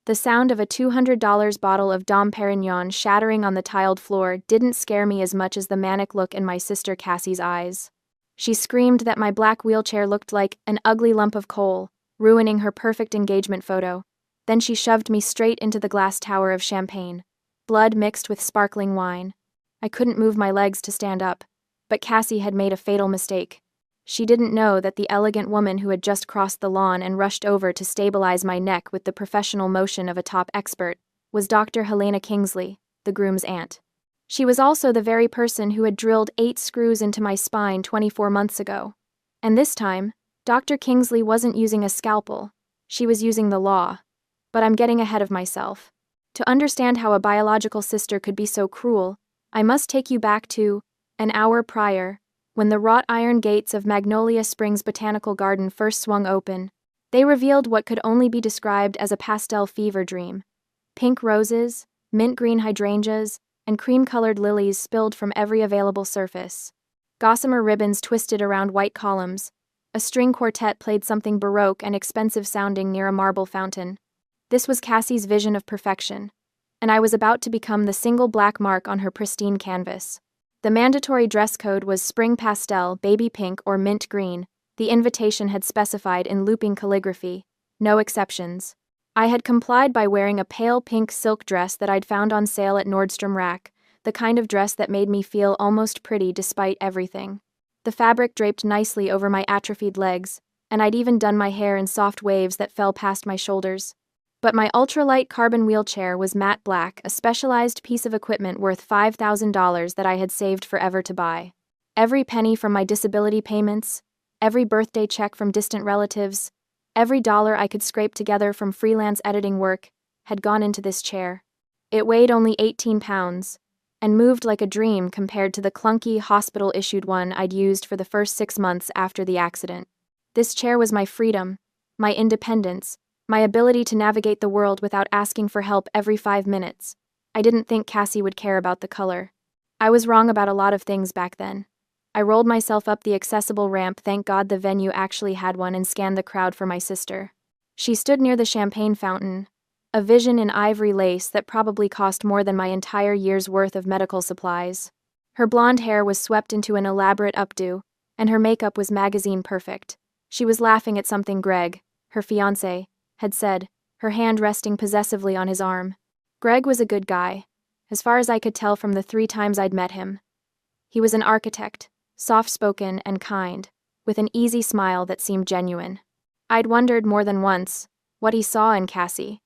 The sound of a $200 bottle of Dom Perignon shattering on the tiled floor didn't scare me as much as the manic look in my sister Cassie's eyes. She screamed that my black wheelchair looked like an ugly lump of coal, ruining her perfect engagement photo. Then she shoved me straight into the glass tower of champagne, blood mixed with sparkling wine. I couldn't move my legs to stand up, but Cassie had made a fatal mistake. She didn't know that the elegant woman who had just crossed the lawn and rushed over to stabilize my neck with the professional motion of a top expert was Dr. Helena Kingsley, the groom's aunt. She was also the very person who had drilled 8 screws into my spine 24 months ago. And this time, Dr. Kingsley wasn't using a scalpel, she was using the law. But I'm getting ahead of myself. To understand how a biological sister could be so cruel, I must take you back to an hour prior, when the wrought iron gates of Magnolia Springs Botanical Garden first swung open. They revealed what could only be described as a pastel fever dream. Pink roses, mint green hydrangeas, and cream-colored lilies spilled from every available surface. Gossamer ribbons twisted around white columns. A string quartet played something baroque and expensive-sounding near a marble fountain. This was Cassie's vision of perfection, and I was about to become the single black mark on her pristine canvas. The mandatory dress code was spring pastel, baby pink, or mint green. The invitation had specified in looping calligraphy, no exceptions. I had complied by wearing a pale pink silk dress that I'd found on sale at Nordstrom Rack, the kind of dress that made me feel almost pretty despite everything. The fabric draped nicely over my atrophied legs, and I'd even done my hair in soft waves that fell past my shoulders. But my ultralight carbon wheelchair was matte black, a specialized piece of equipment worth $5,000 that I had saved forever to buy. Every penny from my disability payments, every birthday check from distant relatives, every dollar I could scrape together from freelance editing work had gone into this chair. It weighed only 18 pounds, and moved like a dream compared to the clunky, hospital-issued one I'd used for the first 6 months after the accident. This chair was my freedom, my independence, my ability to navigate the world without asking for help every 5 minutes. I didn't think Cassie would care about the color. I was wrong about a lot of things back then. I rolled myself up the accessible ramp, thank God the venue actually had one, and scanned the crowd for my sister. She stood near the champagne fountain, a vision in ivory lace that probably cost more than my entire year's worth of medical supplies. Her blonde hair was swept into an elaborate updo, and her makeup was magazine perfect. She was laughing at something Greg, her fiancé, had said, her hand resting possessively on his arm. Greg was a good guy, as far as I could tell from the 3 times I'd met him. He was an architect, soft-spoken and kind, with an easy smile that seemed genuine. I'd wondered more than once what he saw in Cassie.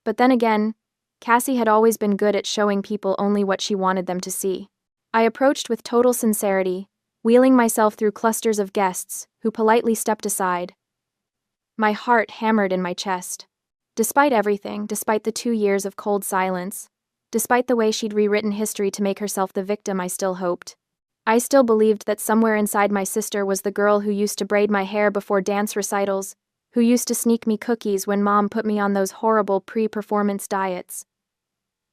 But then again, Cassie had always been good at showing people only what she wanted them to see. I approached with total sincerity, wheeling myself through clusters of guests who politely stepped aside. My heart hammered in my chest. Despite everything, despite the 2 years of cold silence, despite the way she'd rewritten history to make herself the victim I still hoped, I still believed that somewhere inside my sister was the girl who used to braid my hair before dance recitals, who used to sneak me cookies when Mom put me on those horrible pre-performance diets.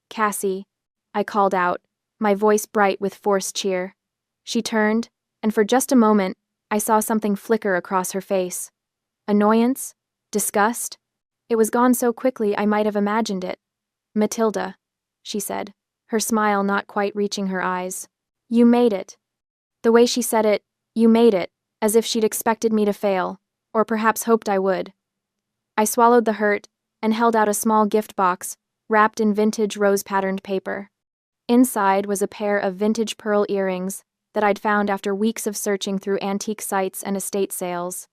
Cassie, I called out, my voice bright with forced cheer. She turned, and for just a moment, I saw something flicker across her face. Annoyance? Disgust? It was gone so quickly I might have imagined it. Matilda, she said, her smile not quite reaching her eyes. You made it. The way she said it, you made it, as if she'd expected me to fail, or perhaps hoped I would. I swallowed the hurt and held out a small gift box, wrapped in vintage rose-patterned paper. Inside was a pair of vintage pearl earrings that I'd found after weeks of searching through antique sites and estate sales.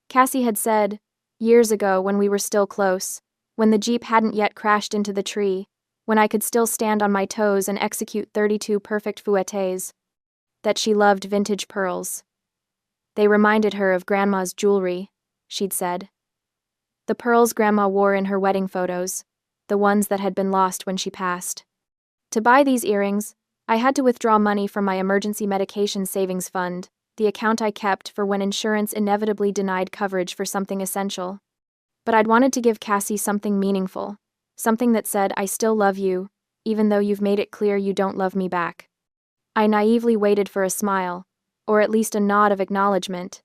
Cassie had said, years ago when we were still close, when the Jeep hadn't yet crashed into the tree, when I could still stand on my toes and execute 32 perfect fouettes, that she loved vintage pearls. They reminded her of Grandma's jewelry, she'd said. The pearls Grandma wore in her wedding photos, the ones that had been lost when she passed. To buy these earrings, I had to withdraw money from my emergency medication savings fund, the account I kept for when insurance inevitably denied coverage for something essential. But I'd wanted to give Cassie something meaningful, something that said, I still love you, even though you've made it clear you don't love me back. I naively waited for a smile, or at least a nod of acknowledgement.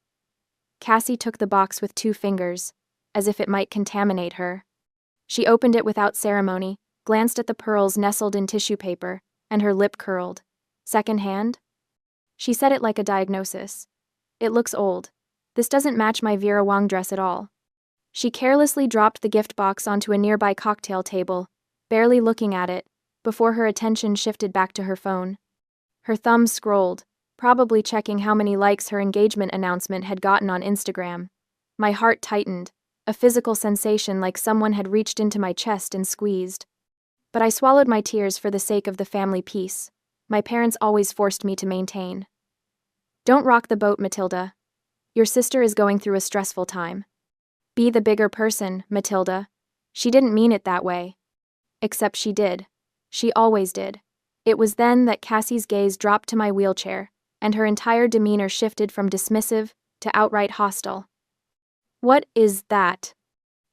Cassie took the box with 2 fingers, as if it might contaminate her. She opened it without ceremony, glanced at the pearls nestled in tissue paper, and her lip curled. Second hand? She said it like a diagnosis. It looks old. This doesn't match my Vera Wang dress at all. She carelessly dropped the gift box onto a nearby cocktail table, barely looking at it, before her attention shifted back to her phone. Her thumb scrolled, probably checking how many likes her engagement announcement had gotten on Instagram. My heart tightened, a physical sensation like someone had reached into my chest and squeezed. But I swallowed my tears for the sake of the family peace. My parents always forced me to maintain. Don't rock the boat, Matilda. Your sister is going through a stressful time. Be the bigger person, Matilda. She didn't mean it that way. Except she did. She always did. It was then that Cassie's gaze dropped to my wheelchair, and her entire demeanor shifted from dismissive to outright hostile. What is that?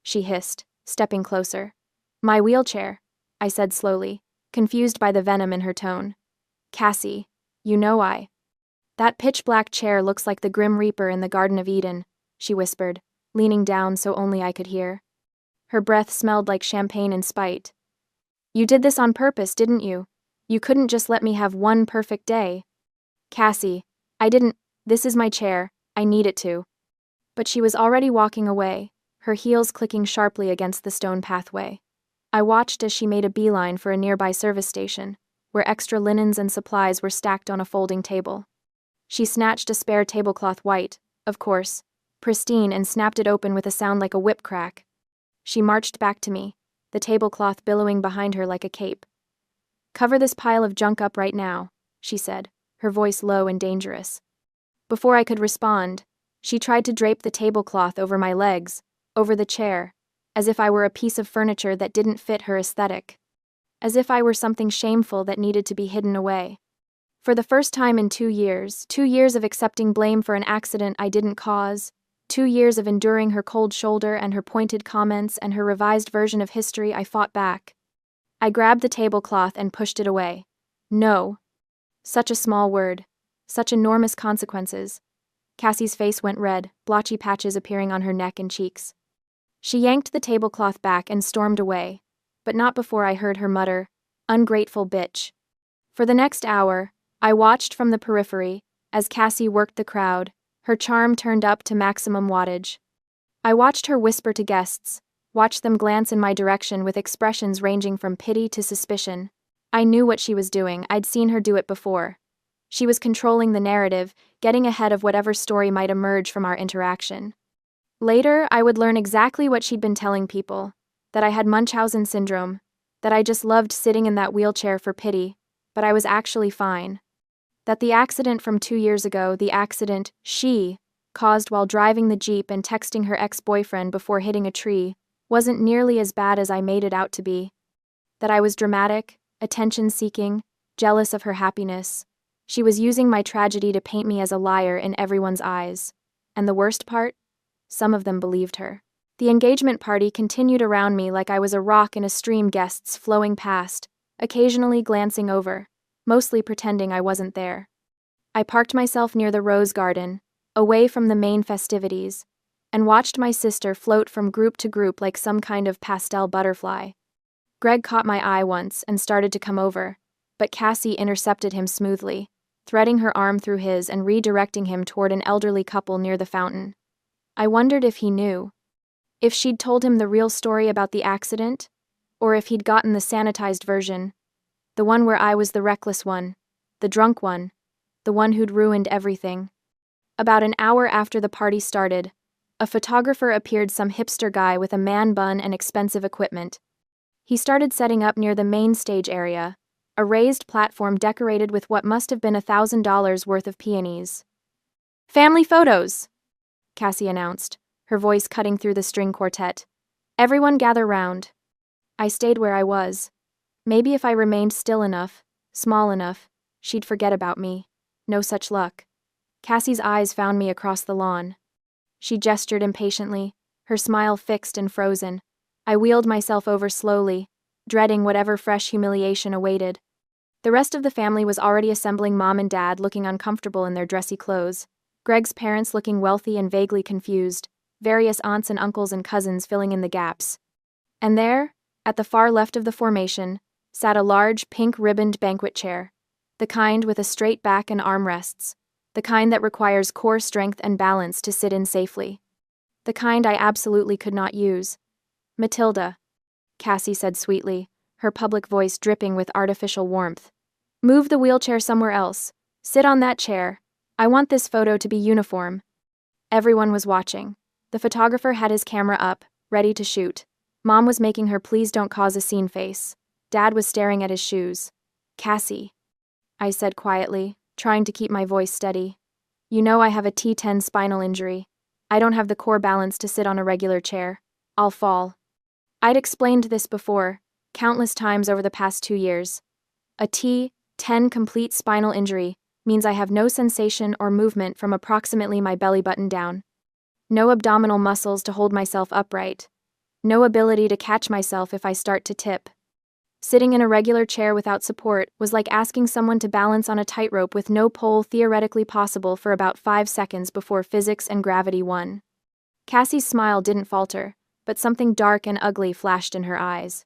She hissed, stepping closer. My wheelchair, I said slowly, confused by the venom in her tone. Cassie, you know I. That pitch-black chair looks like the Grim Reaper in the Garden of Eden, she whispered, leaning down so only I could hear. Her breath smelled like champagne in spite. You did this on purpose, didn't you? You couldn't just let me have one perfect day. Cassie, I didn't. This is my chair. I need it to. But she was already walking away, her heels clicking sharply against the stone pathway. I watched as she made a beeline for a nearby service station, where extra linens and supplies were stacked on a folding table. She snatched a spare tablecloth white, of course, pristine, and snapped it open with a sound like a whip crack. She marched back to me, the tablecloth billowing behind her like a cape. Cover this pile of junk up right now, she said, her voice low and dangerous. Before I could respond, she tried to drape the tablecloth over my legs, over the chair, as if I were a piece of furniture that didn't fit her aesthetic. As if I were something shameful that needed to be hidden away. For the first time in 2 years, 2 years of accepting blame for an accident I didn't cause, 2 years of enduring her cold shoulder and her pointed comments and her revised version of history, I fought back. I grabbed the tablecloth and pushed it away. No. Such a small word. Such enormous consequences. Cassie's face went red, blotchy patches appearing on her neck and cheeks. She yanked the tablecloth back and stormed away, but not before I heard her mutter, "Ungrateful bitch." For the next hour, I watched from the periphery, as Cassie worked the crowd, her charm turned up to maximum wattage. I watched her whisper to guests, watched them glance in my direction with expressions ranging from pity to suspicion. I knew what she was doing, I'd seen her do it before. She was controlling the narrative, getting ahead of whatever story might emerge from our interaction. Later, I would learn exactly what she'd been telling people, that I had Munchausen syndrome, that I just loved sitting in that wheelchair for pity, but I was actually fine. That the accident from 2 years ago, the accident she caused while driving the Jeep and texting her ex-boyfriend before hitting a tree, wasn't nearly as bad as I made it out to be. That I was dramatic, attention-seeking, jealous of her happiness. She was using my tragedy to paint me as a liar in everyone's eyes. And the worst part? Some of them believed her. The engagement party continued around me like I was a rock in a stream, guests flowing past, occasionally glancing over, mostly pretending I wasn't there. I parked myself near the rose garden, away from the main festivities, and watched my sister float from group to group like some kind of pastel butterfly. Greg caught my eye once and started to come over, but Cassie intercepted him smoothly, threading her arm through his and redirecting him toward an elderly couple near the fountain. I wondered if he knew. If she'd told him the real story about the accident, or if he'd gotten the sanitized version, the one where I was the reckless one, the drunk one, the one who'd ruined everything. About an hour after the party started, a photographer appeared, some hipster guy with a man bun and expensive equipment. He started setting up near the main stage area, a raised platform decorated with what must have been $1,000 worth of peonies. "Family photos," Cassie announced, her voice cutting through the string quartet. "Everyone gather round." I stayed where I was. Maybe if I remained still enough, small enough, she'd forget about me. No such luck. Cassie's eyes found me across the lawn. She gestured impatiently, her smile fixed and frozen. I wheeled myself over slowly, dreading whatever fresh humiliation awaited. The rest of the family was already assembling, mom and dad looking uncomfortable in their dressy clothes, Greg's parents looking wealthy and vaguely confused, various aunts and uncles and cousins filling in the gaps. And there, at the far left of the formation, sat a large, pink-ribboned banquet chair, the kind with a straight back and armrests, the kind that requires core strength and balance to sit in safely. The kind I absolutely could not use. "Matilda," Cassie said sweetly, her public voice dripping with artificial warmth. "Move the wheelchair somewhere else. Sit on that chair. I want this photo to be uniform." Everyone was watching. The photographer had his camera up, ready to shoot. Mom was making her "please don't cause a scene" face. Dad was staring at his shoes. "Cassie," I said quietly, trying to keep my voice steady. "You know I have a T10 spinal injury. I don't have the core balance to sit on a regular chair. I'll fall." I'd explained this before, countless times over the past 2 years. A T10 complete spinal injury means I have no sensation or movement from approximately my belly button down. No abdominal muscles to hold myself upright. No ability to catch myself if I start to tip. Sitting in a regular chair without support was like asking someone to balance on a tightrope with no pole theoretically possible for about 5 seconds before physics and gravity won. Cassie's smile didn't falter, but something dark and ugly flashed in her eyes.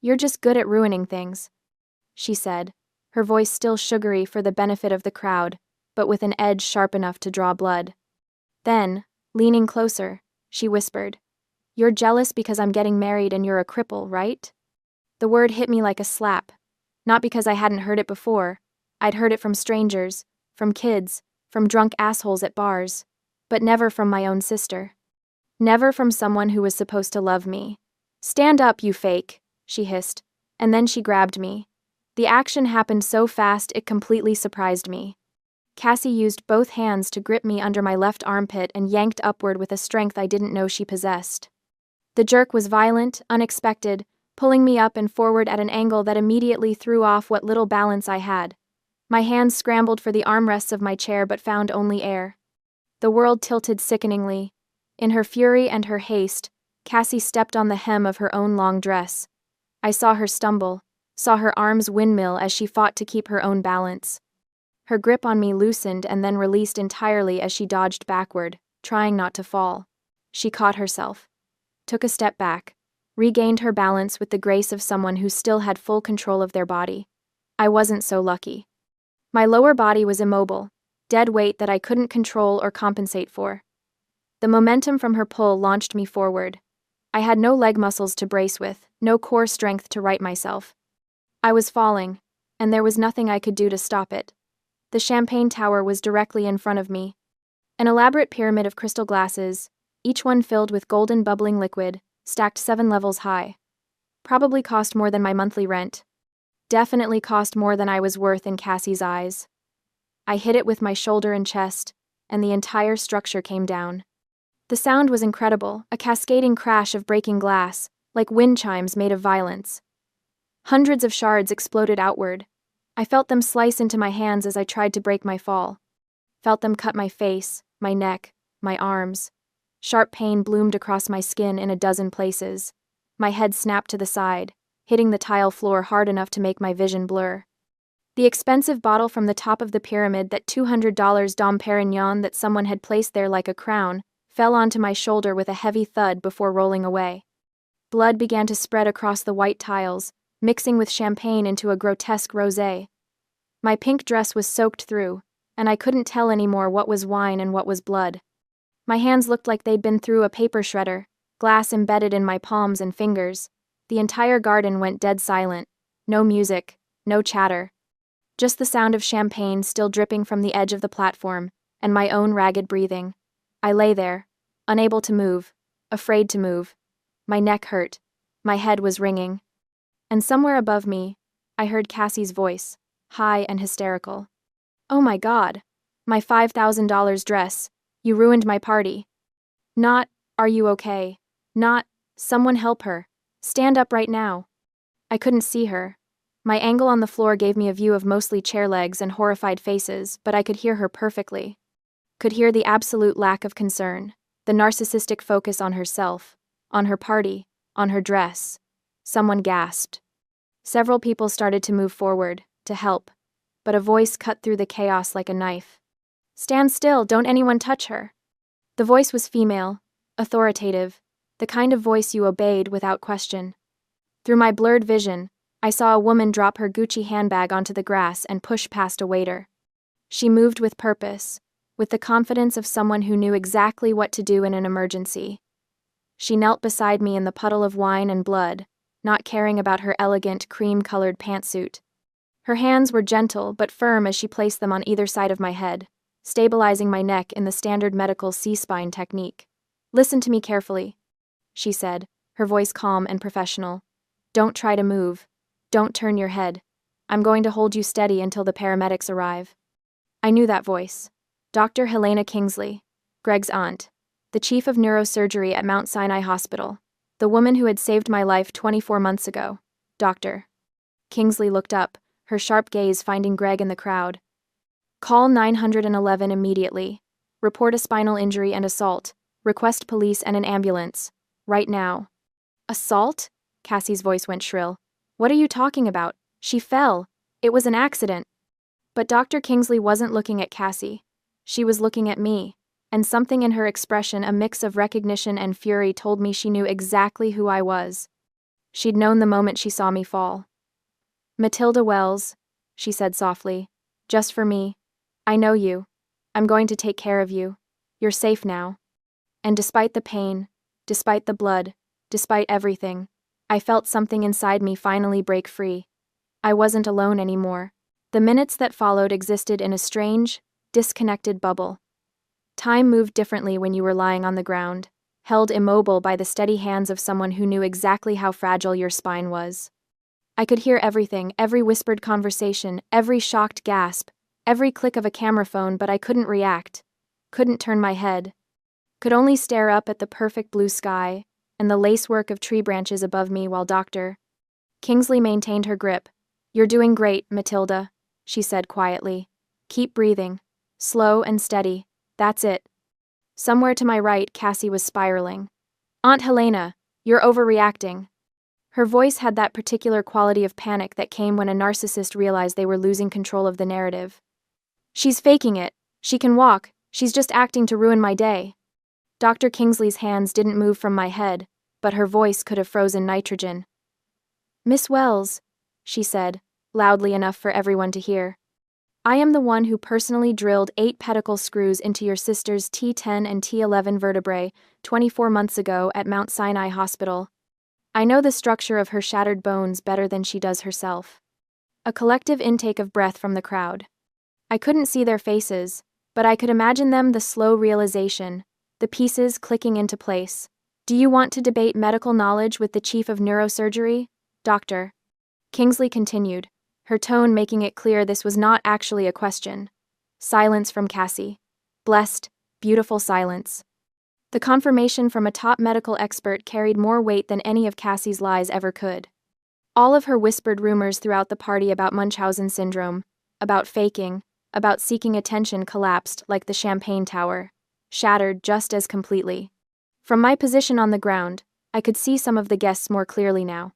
"You're just good at ruining things," she said, her voice still sugary for the benefit of the crowd, but with an edge sharp enough to draw blood. Then, leaning closer, she whispered, "You're jealous because I'm getting married and you're a cripple, right?" The word hit me like a slap. Not because I hadn't heard it before. I'd heard it from strangers, from kids, from drunk assholes at bars, but never from my own sister. Never from someone who was supposed to love me. "Stand up, you fake," she hissed, and then she grabbed me. The action happened so fast it completely surprised me. Cassie used both hands to grip me under my left armpit and yanked upward with a strength I didn't know she possessed. The jerk was violent, unexpected, pulling me up and forward at an angle that immediately threw off what little balance I had. My hands scrambled for the armrests of my chair but found only air. The world tilted sickeningly. In her fury and her haste, Cassie stepped on the hem of her own long dress. I saw her stumble, saw her arms windmill as she fought to keep her own balance. Her grip on me loosened and then released entirely as she dodged backward, trying not to fall. She caught herself, took a step back, regained her balance with the grace of someone who still had full control of their body. I wasn't so lucky. My lower body was immobile, dead weight that I couldn't control or compensate for. The momentum from her pull launched me forward. I had no leg muscles to brace with, no core strength to right myself. I was falling, and there was nothing I could do to stop it. The champagne tower was directly in front of me. An elaborate pyramid of crystal glasses, each one filled with golden bubbling liquid, stacked 7 levels high. Probably cost more than my monthly rent. Definitely cost more than I was worth in Cassie's eyes. I hit it with my shoulder and chest, and the entire structure came down. The sound was incredible, a cascading crash of breaking glass, like wind chimes made of violence. Hundreds of shards exploded outward. I felt them slice into my hands as I tried to break my fall. Felt them cut my face, my neck, my arms. Sharp pain bloomed across my skin in a dozen places. My head snapped to the side, hitting the tile floor hard enough to make my vision blur. The expensive bottle from the top of the pyramid, that $200 Dom Perignon that someone had placed there like a crown, fell onto my shoulder with a heavy thud before rolling away. Blood began to spread across the white tiles, mixing with champagne into a grotesque rosé. My pink dress was soaked through, and I couldn't tell anymore what was wine and what was blood. My hands looked like they'd been through a paper shredder, glass embedded in my palms and fingers. The entire garden went dead silent. No music, no chatter. Just the sound of champagne still dripping from the edge of the platform, and my own ragged breathing. I lay there, unable to move, afraid to move. My neck hurt. My head was ringing. And somewhere above me, I heard Cassie's voice, high and hysterical. "Oh my God! My $5,000 dress. You ruined my party." Not, "Are you okay?" Not, "Someone help her. Stand up right now." I couldn't see her. My angle on the floor gave me a view of mostly chair legs and horrified faces, but I could hear her perfectly. Could hear the absolute lack of concern, the narcissistic focus on herself, on her party, on her dress. Someone gasped. Several people started to move forward, to help, but a voice cut through the chaos like a knife. "Stand still, don't anyone touch her." The voice was female, authoritative, The kind of voice you obeyed without question. Through my blurred vision, I saw a woman drop her Gucci handbag onto the grass and push past a waiter. She moved with purpose, with the confidence of someone who knew exactly what to do in an emergency. She knelt beside me in the puddle of wine and blood, not caring about her elegant cream-colored pantsuit. Her hands were gentle but firm as she placed them on either side of my head, stabilizing my neck in the standard medical C-spine technique. "Listen to me carefully," she said, her voice calm and professional. "Don't try to move. Don't turn your head. I'm going to hold you steady until the paramedics arrive." I knew that voice. Dr. Helena Kingsley, Greg's aunt, the chief of neurosurgery at Mount Sinai Hospital, the woman who had saved my life 24 months ago. Dr. Kingsley looked up, her sharp gaze finding Greg in the crowd. "Call 911 immediately. Report a spinal injury and assault. Request police and an ambulance. Right now." "Assault?" Cassie's voice went shrill. "What are you talking about? She fell. It was an accident." But Dr. Kingsley wasn't looking at Cassie. She was looking at me, and something in her expression, a mix of recognition and fury, told me she knew exactly who I was. She'd known the moment she saw me fall. "Matilda Wells," she said softly, "just for me. I know you. I'm going to take care of you. You're safe now." And despite the pain, despite the blood, despite everything, I felt something inside me finally break free. I wasn't alone anymore. The minutes that followed existed in a strange, disconnected bubble. Time moved differently when you were lying on the ground, held immobile by the steady hands of someone who knew exactly how fragile your spine was. I could hear everything, every whispered conversation, every shocked gasp, every click of a camera phone, but I couldn't react, couldn't turn my head, could only stare up at the perfect blue sky and the lacework of tree branches above me while Dr. Kingsley maintained her grip. "You're doing great, Matilda," she said quietly. "Keep breathing. Slow and steady. That's it." Somewhere to my right, Cassie was spiraling. "Aunt Helena, you're overreacting." Her voice had that particular quality of panic that came when a narcissist realized they were losing control of the narrative. "She's faking it. She can walk. She's just acting to ruin my day." Dr. Kingsley's hands didn't move from my head, but her voice could have frozen nitrogen. "Miss Wells," she said, loudly enough for everyone to hear. "I am the one who personally drilled 8 pedicle screws into your sister's T10 and T11 vertebrae 24 months ago at Mount Sinai Hospital. I know the structure of her shattered bones better than she does herself." A collective intake of breath from the crowd. I couldn't see their faces, but I could imagine them, the slow realization, the pieces clicking into place. "Do you want to debate medical knowledge with the chief of neurosurgery, Dr. Kingsley continued, her tone making it clear this was not actually a question. Silence from Cassie. Blessed, beautiful silence. The confirmation from a top medical expert carried more weight than any of Cassie's lies ever could. All of her whispered rumors throughout the party about Munchausen syndrome, about faking, about seeking attention collapsed like the champagne tower, shattered just as completely. From my position on the ground, I could see some of the guests more clearly now.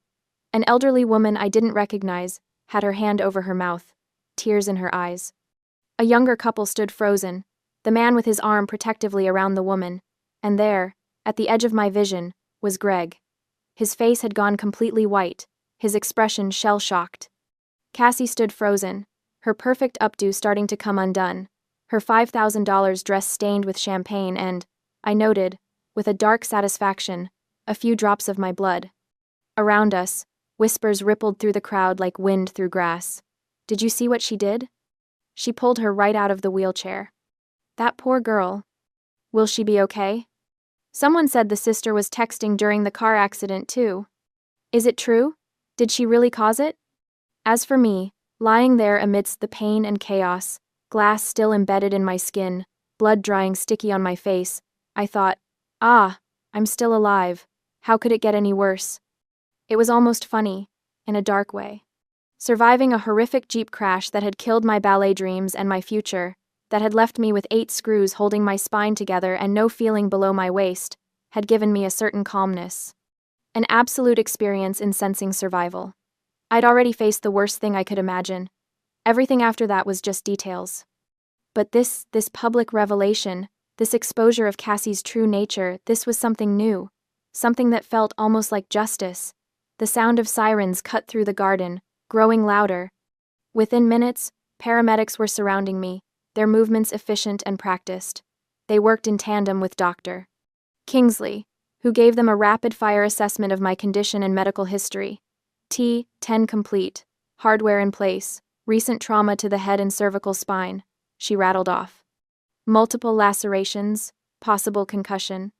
An elderly woman I didn't recognize had her hand over her mouth, tears in her eyes. A younger couple stood frozen, the man with his arm protectively around the woman, and there, at the edge of my vision, was Greg. His face had gone completely white, his expression shell-shocked. Cassie stood frozen, her perfect updo starting to come undone, her $5,000 dress stained with champagne and, I noted, with a dark satisfaction, a few drops of my blood. Around us, whispers rippled through the crowd like wind through grass. "Did you see what she did? She pulled her right out of the wheelchair. That poor girl. Will she be okay? Someone said the sister was texting during the car accident too. Is it true? Did she really cause it?" As for me, lying there amidst the pain and chaos, glass still embedded in my skin, blood drying sticky on my face, I thought, I'm still alive. How could it get any worse? It was almost funny, in a dark way. Surviving a horrific Jeep crash that had killed my ballet dreams and my future, that had left me with 8 screws holding my spine together and no feeling below my waist, had given me a certain calmness. An absolute experience in sensing survival. I'd already faced the worst thing I could imagine. Everything after that was just details. But this public revelation, this exposure of Cassie's true nature, this was something new. something that felt almost like justice. The sound of sirens cut through the garden, growing louder. Within minutes, paramedics were surrounding me, their movements efficient and practiced. They worked in tandem with Dr. Kingsley, who gave them a rapid-fire assessment of my condition and medical history. T10 complete, hardware in place, recent trauma to the head and cervical spine, she rattled off. Multiple lacerations, possible concussion.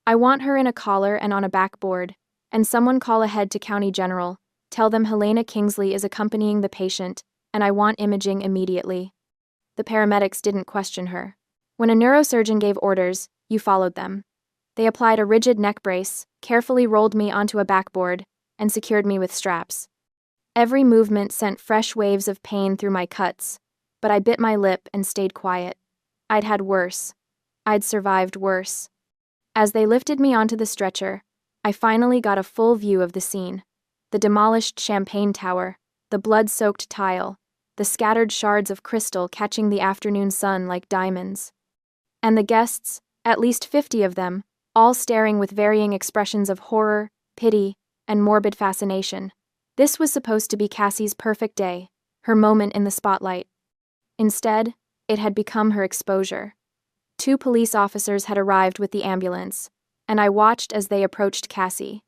I want her in a collar and on a backboard, and someone call ahead to County General, tell them Helena Kingsley is accompanying the patient, and I want imaging immediately. The paramedics didn't question her. When a neurosurgeon gave orders, you followed them. They applied a rigid neck brace, carefully rolled me onto a backboard, and secured me with straps. Every movement sent fresh waves of pain through my cuts, but I bit my lip and stayed quiet. I'd had worse. I'd survived worse. As they lifted me onto the stretcher, I finally got a full view of the scene. The demolished champagne tower, the blood-soaked tile, the scattered shards of crystal catching the afternoon sun like diamonds. And the guests, at least 50 of them, all staring with varying expressions of horror, pity, and morbid fascination. This was supposed to be Cassie's perfect day, her moment in the spotlight. Instead, it had become her exposure. 2 police officers had arrived with the ambulance, and I watched as they approached Cassie.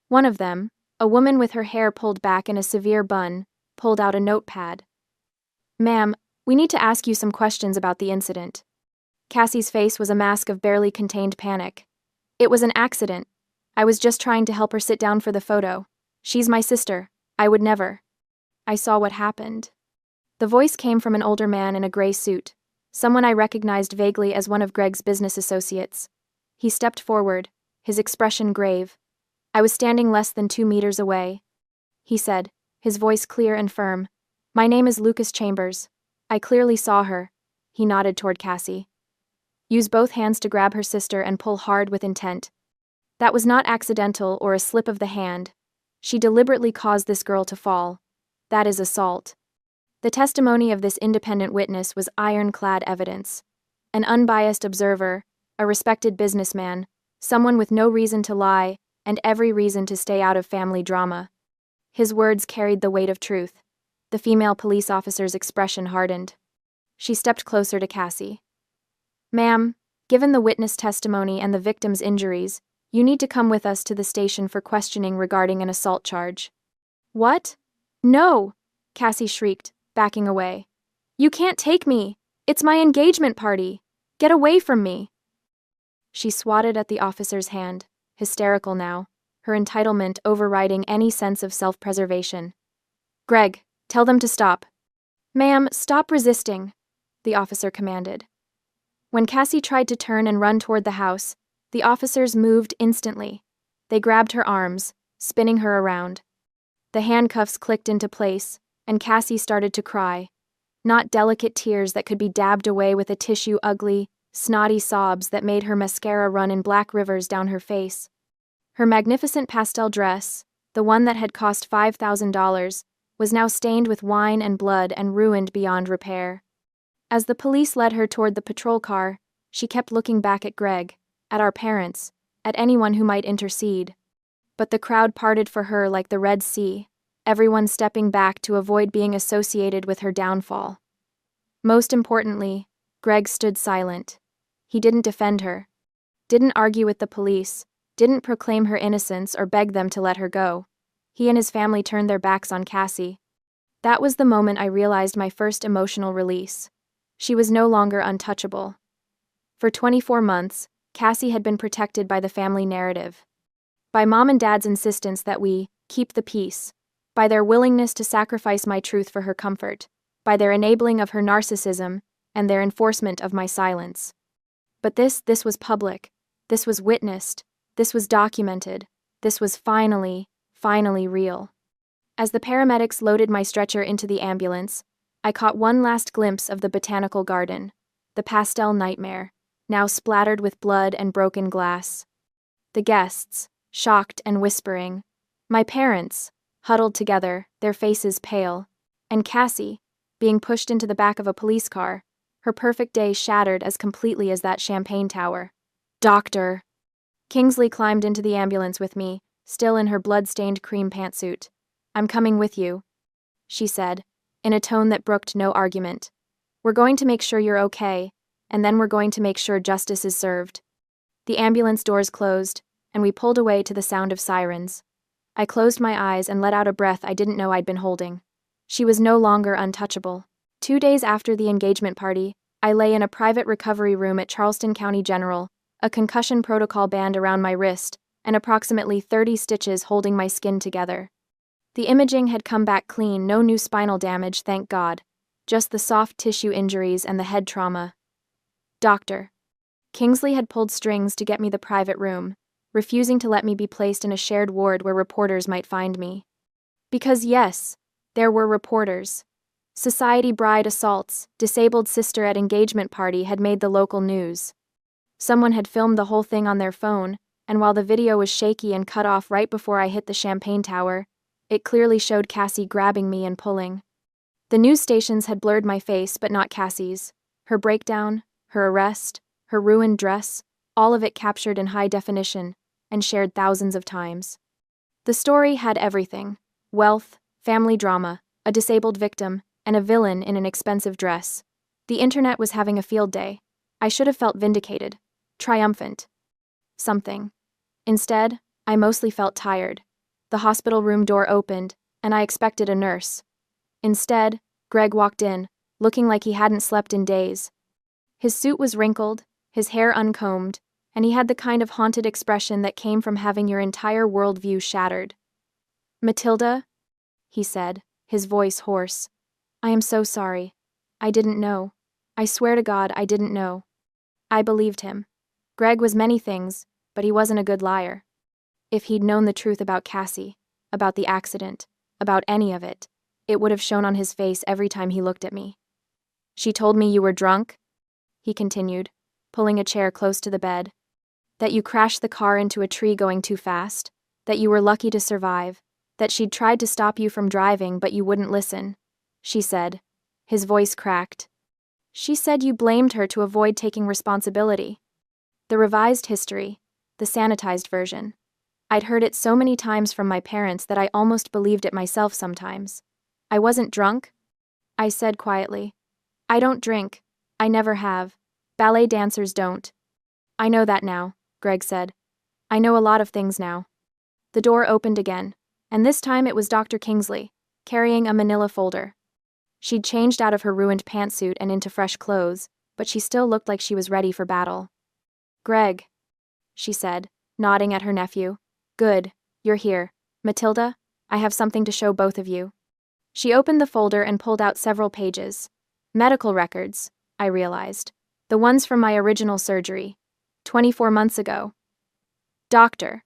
One of them, a woman with her hair pulled back in a severe bun, pulled out a notepad. "Ma'am, we need to ask you some questions about the incident." Cassie's face was a mask of barely contained panic. "It was an accident. I was just trying to help her sit down for the photo. She's my sister. I would never." I saw what happened. The voice came from an older man in a gray suit, someone I recognized vaguely as one of Greg's business associates. He stepped forward, his expression grave. I was standing less than 2 meters away. He said, his voice clear and firm, "My name is Lucas Chambers. I clearly saw her." He nodded toward Cassie. "Use both hands to grab her sister and pull hard with intent. That was not accidental or a slip of the hand. She deliberately caused this girl to fall. That is assault." The testimony of this independent witness was ironclad evidence. An unbiased observer, a respected businessman, someone with no reason to lie and every reason to stay out of family drama. His words carried the weight of truth. The female police officer's expression hardened. She stepped closer to Cassie. "Ma'am, given the witness testimony and the victim's injuries, you need to come with us to the station for questioning regarding an assault charge." "What? No!" Cassie shrieked, backing away. "You can't take me! It's my engagement party! Get away from me!" She swatted at the officer's hand, hysterical now, her entitlement overriding any sense of self-preservation. "Greg, tell them to stop." "Ma'am, stop resisting," the officer commanded. When Cassie tried to turn and run toward the house, the officers moved instantly. They grabbed her arms, spinning her around. The handcuffs clicked into place, and Cassie started to cry. Not delicate tears that could be dabbed away with a tissue, ugly, snotty sobs that made her mascara run in black rivers down her face. Her magnificent pastel dress, the one that had cost $5,000, was now stained with wine and blood and ruined beyond repair. As the police led her toward the patrol car, she kept looking back at Greg, at our parents, at anyone who might intercede. But the crowd parted for her like the Red Sea, everyone stepping back to avoid being associated with her downfall. Most importantly, Greg stood silent. He didn't defend her, didn't argue with the police, didn't proclaim her innocence or beg them to let her go. He and his family turned their backs on Cassie. That was the moment I realized my first emotional release. She was no longer untouchable. For 24 months, Cassie had been protected by the family narrative. By Mom and Dad's insistence that we keep the peace. By their willingness to sacrifice my truth for her comfort. By their enabling of her narcissism and their enforcement of my silence. But this was public. This was witnessed. This was documented. This was finally real. As the paramedics loaded my stretcher into the ambulance, I caught one last glimpse of the botanical garden, the pastel nightmare, now splattered with blood and broken glass. The guests, shocked and whispering. My parents, huddled together, their faces pale. And Cassie, being pushed into the back of a police car, her perfect day shattered as completely as that champagne tower. "Doctor!" Kingsley climbed into the ambulance with me, still in her blood-stained cream pantsuit. "I'm coming with you," she said, in a tone that brooked no argument. "We're going to make sure you're okay, and then we're going to make sure justice is served." The ambulance doors closed, and we pulled away to the sound of sirens. I closed my eyes and let out a breath I didn't know I'd been holding. She was no longer untouchable. 2 days after the engagement party, I lay in a private recovery room at Charleston County General, a concussion protocol band around my wrist, and approximately 30 stitches holding my skin together. The imaging had come back clean, no new spinal damage, thank God. Just the soft tissue injuries and the head trauma. Doctor. Kingsley had pulled strings to get me the private room, refusing to let me be placed in a shared ward where reporters might find me. Because yes, there were reporters. Society bride assaults, disabled sister at engagement party had made the local news. Someone had filmed the whole thing on their phone, and while the video was shaky and cut off right before I hit the champagne tower, it clearly showed Cassie grabbing me and pulling. The news stations had blurred my face, but not Cassie's. Her breakdown, her arrest, her ruined dress, all of it captured in high definition and shared thousands of times. The story had everything: wealth, family drama, a disabled victim, and a villain in an expensive dress. The internet was having a field day. I should have felt vindicated, triumphant. Something. Instead, I mostly felt tired. The hospital room door opened, and I expected a nurse. Instead, Greg walked in, looking like he hadn't slept in days. His suit was wrinkled, his hair uncombed, and he had the kind of haunted expression that came from having your entire worldview shattered. "Matilda," he said, his voice hoarse. "I am so sorry. I didn't know. I swear to God I didn't know." I believed him. Greg was many things, but he wasn't a good liar. If he'd known the truth about Cassie, about the accident, about any of it, it would have shown on his face every time he looked at me. "She told me you were drunk," he continued, pulling a chair close to the bed. "That you crashed the car into a tree going too fast, that you were lucky to survive, that she'd tried to stop you from driving but you wouldn't listen," she said. His voice cracked. "She said you blamed her to avoid taking responsibility." The revised history, the sanitized version. I'd heard it so many times from my parents that I almost believed it myself sometimes. "I wasn't drunk," I said quietly. "I don't drink. I never have. Ballet dancers don't." "I know that now," Greg said. "I know a lot of things now." The door opened again, and this time it was Dr. Kingsley, carrying a manila folder. She'd changed out of her ruined pantsuit and into fresh clothes, but she still looked like she was ready for battle. "Greg," she said, nodding at her nephew. "Good, you're here. Matilda, I have something to show both of you." She opened the folder and pulled out several pages. Medical records, I realized. The ones from my original surgery. 24 months ago. "Doctor,"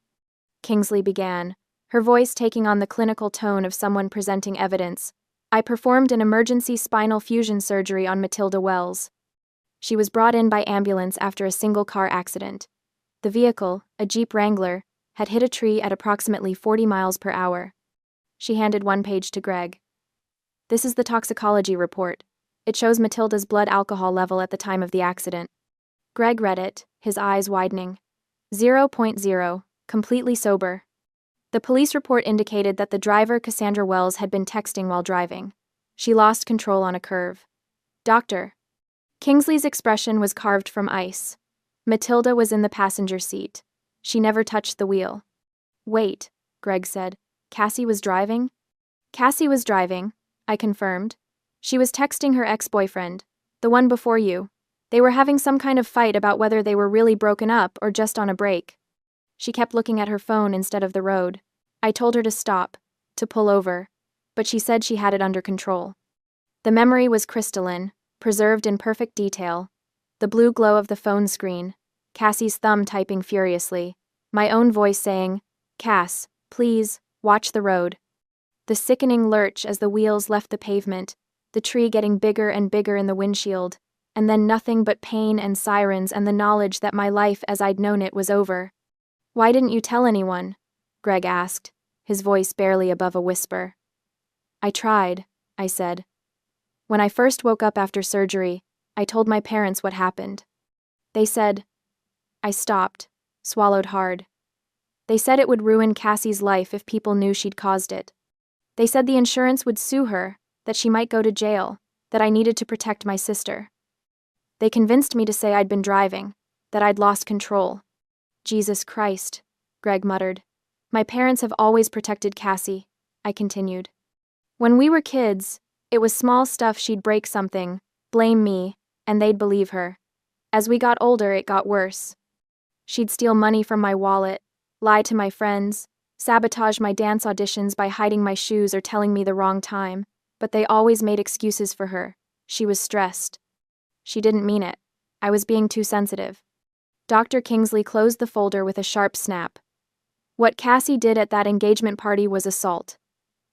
Kingsley began, her voice taking on the clinical tone of someone presenting evidence, "I performed an emergency spinal fusion surgery on Matilda Wells. She was brought in by ambulance after a single-car accident. The vehicle, a Jeep Wrangler, had hit a tree at approximately 40 miles per hour. She handed one page to Greg. "This is the toxicology report. It shows Matilda's blood alcohol level at the time of the accident." Greg read it, his eyes widening. 0.0, completely sober. The police report indicated that the driver, Cassandra Wells, had been texting while driving. She lost control on a curve. "Doctor." Kingsley's expression was carved from ice. Matilda was in the passenger seat. She never touched the wheel. "Wait," Greg said. "Cassie was driving?" "Cassie was driving," I confirmed. "She was texting her ex-boyfriend, the one before you. They were having some kind of fight about whether they were really broken up or just on a break. She kept looking at her phone instead of the road. I told her to stop, to pull over, but she said she had it under control." The memory was crystalline, preserved in perfect detail. The blue glow of the phone screen, Cassie's thumb typing furiously, my own voice saying, "Cass, please, watch the road." The sickening lurch as the wheels left the pavement, the tree getting bigger and bigger in the windshield, and then nothing but pain and sirens and the knowledge that my life as I'd known it was over. "Why didn't you tell anyone?" Greg asked, his voice barely above a whisper. "I tried," I said. "When I first woke up after surgery, I told my parents what happened. They said..." I stopped. swallowed hard. They said it would ruin Cassie's life if people knew she'd caused it. They said the insurance would sue her, that she might go to jail, that I needed to protect my sister. They convinced me to say I'd been driving, that I'd lost control. Jesus Christ, Greg muttered. My parents have always protected Cassie, I continued. When we were kids, it was small stuff. She'd break something, blame me, and they'd believe her. As we got older, it got worse. She'd steal money from my wallet, lie to my friends, sabotage my dance auditions by hiding my shoes or telling me the wrong time, but they always made excuses for her. She was stressed. She didn't mean it. I was being too sensitive. Dr. Kingsley closed the folder with a sharp snap. What Cassie did at that engagement party was assault.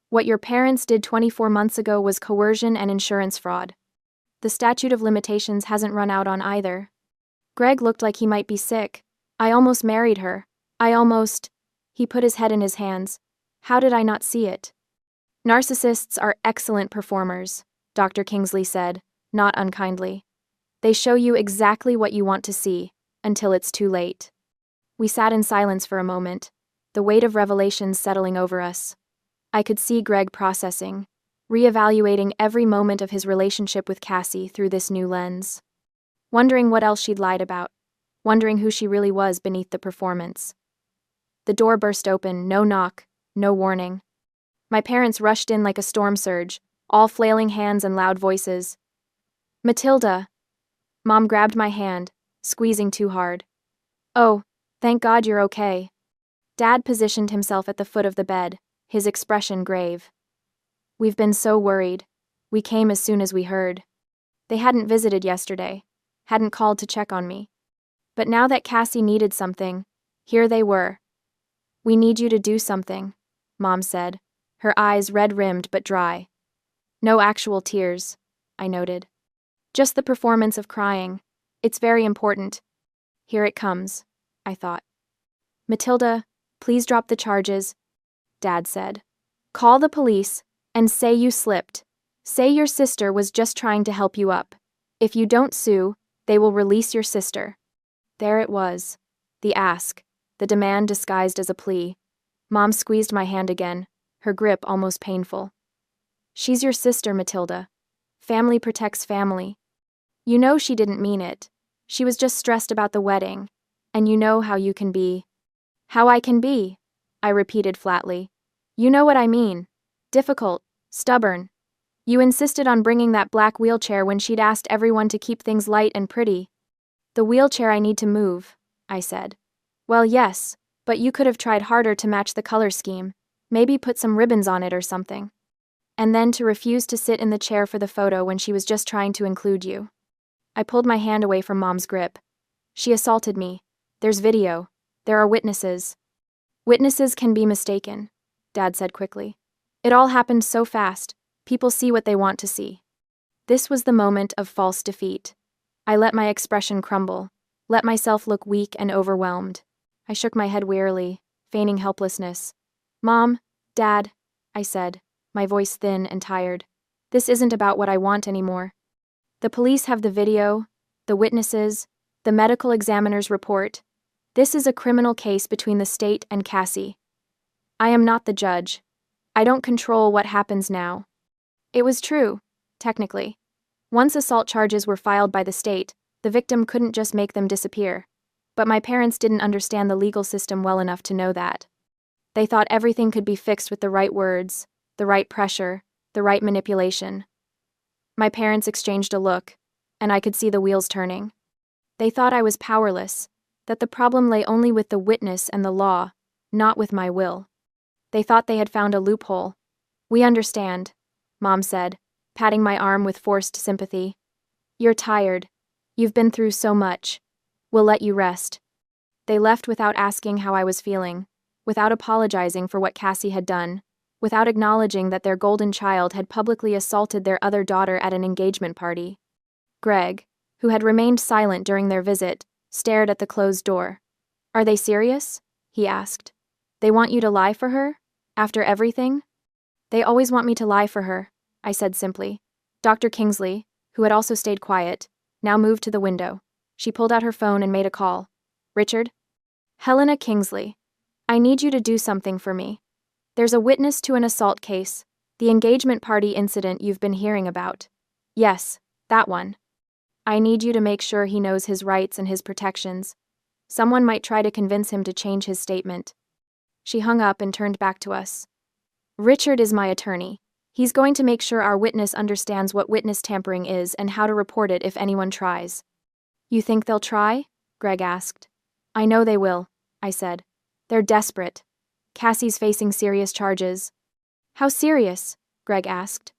What your parents did 24 months ago was coercion and insurance fraud. The statute of limitations hasn't run out on either. Greg looked like he might be sick. I almost married her. He put his head in his hands. How did I not see it? Narcissists are excellent performers, Dr. Kingsley said, not unkindly. They show you exactly what you want to see, until it's too late. We sat in silence for a moment, the weight of revelations settling over us. I could see Greg processing, reevaluating every moment of his relationship with Cassie through this new lens. Wondering what else she'd lied about, wondering who she really was beneath the performance. The door burst open, no knock, no warning. My parents rushed in like a storm surge, all flailing hands and loud voices. Matilda! Mom grabbed my hand, squeezing too hard. Oh, thank God you're okay. Dad positioned himself at the foot of the bed, his expression grave. We've been so worried. We came as soon as we heard. They hadn't visited yesterday, hadn't called to check on me. But now that Cassie needed something, here they were. We need you to do something, Mom said, her eyes red-rimmed but dry. No actual tears, I noted. Just the performance of crying. It's very important. Here it comes, I thought. Matilda, please drop the charges, Dad said. Call the police and say you slipped. Say your sister was just trying to help you up. If you don't sue, they will release your sister. There it was. The ask. The demand disguised as a plea. Mom squeezed my hand again, her grip almost painful. She's your sister, Matilda. Family protects family. You know she didn't mean it. She was just stressed about the wedding. And you know how you can be. How I can be, I repeated flatly. You know what I mean. Difficult, stubborn. You insisted on bringing that black wheelchair when she'd asked everyone to keep things light and pretty. The wheelchair I need to move, I said. Well, yes, but you could have tried harder to match the color scheme, maybe put some ribbons on it or something. And then to refuse to sit in the chair for the photo when she was just trying to include you. I pulled my hand away from Mom's grip. She assaulted me. There's video. There are witnesses. Witnesses can be mistaken, Dad said quickly. It all happened so fast. People see what they want to see. This was the moment of false defeat. I let my expression crumble, let myself look weak and overwhelmed. I shook my head wearily, feigning helplessness. Mom, Dad, I said, my voice thin and tired. This isn't about what I want anymore. The police have the video, the witnesses, the medical examiner's report. This is a criminal case between the state and Cassie. I am not the judge. I don't control what happens now. It was true, technically. Once assault charges were filed by the state, the victim couldn't just make them disappear. But my parents didn't understand the legal system well enough to know that. They thought everything could be fixed with the right words, the right pressure, the right manipulation. My parents exchanged a look, and I could see the wheels turning. They thought I was powerless, that the problem lay only with the witness and the law, not with my will. They thought they had found a loophole. We understand, Mom said, patting my arm with forced sympathy. You're tired. You've been through so much. We'll let you rest. They left without asking how I was feeling, without apologizing for what Cassie had done, without acknowledging that their golden child had publicly assaulted their other daughter at an engagement party. Greg, who had remained silent during their visit, stared at the closed door. Are they serious? He asked. They want you to lie for her? After everything? They always want me to lie for her, I said simply. Dr. Kingsley, who had also stayed quiet, now moved to the window. She pulled out her phone and made a call. Richard? Helena Kingsley, I need you to do something for me. There's a witness to an assault case, the engagement party incident you've been hearing about. Yes, that one. I need you to make sure he knows his rights and his protections. Someone might try to convince him to change his statement. She hung up and turned back to us. Richard is my attorney. He's going to make sure our witness understands what witness tampering is and how to report it if anyone tries. You think they'll try? Greg asked. I know they will, I said. They're desperate. Cassie's facing serious charges. How serious? Greg asked.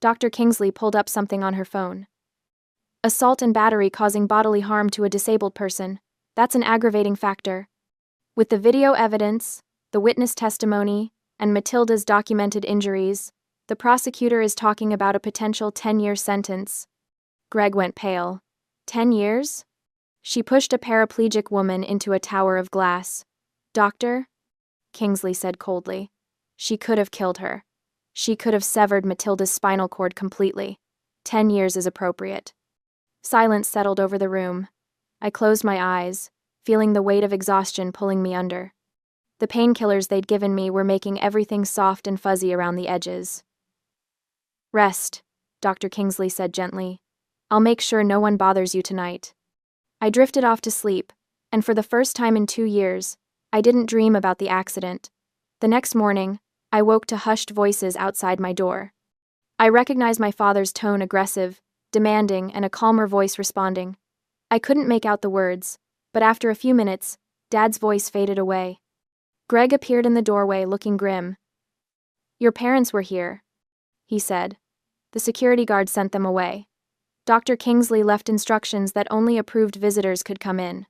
Dr. Kingsley pulled up something on her phone. Assault and battery causing bodily harm to a disabled person. That's an aggravating factor. With the video evidence, the witness testimony, and Matilda's documented injuries, the prosecutor is talking about a potential 10-year sentence. Greg went pale. 10 years? She pushed a paraplegic woman into a tower of glass. Doctor? Kingsley said coldly. She could have killed her. She could have severed Matilda's spinal cord completely. 10 years is appropriate. Silence settled over the room. I closed my eyes, feeling the weight of exhaustion pulling me under. The painkillers they'd given me were making everything soft and fuzzy around the edges. Rest, Dr. Kingsley said gently. I'll make sure no one bothers you tonight. I drifted off to sleep, and for the first time in 2 years, I didn't dream about the accident. The next morning, I woke to hushed voices outside my door. I recognized my father's tone, aggressive, demanding, and a calmer voice responding. I couldn't make out the words, but after a few minutes, Dad's voice faded away. Greg appeared in the doorway looking grim. Your parents were here, he said. The security guard sent them away. Dr. Kingsley left instructions that only approved visitors could come in.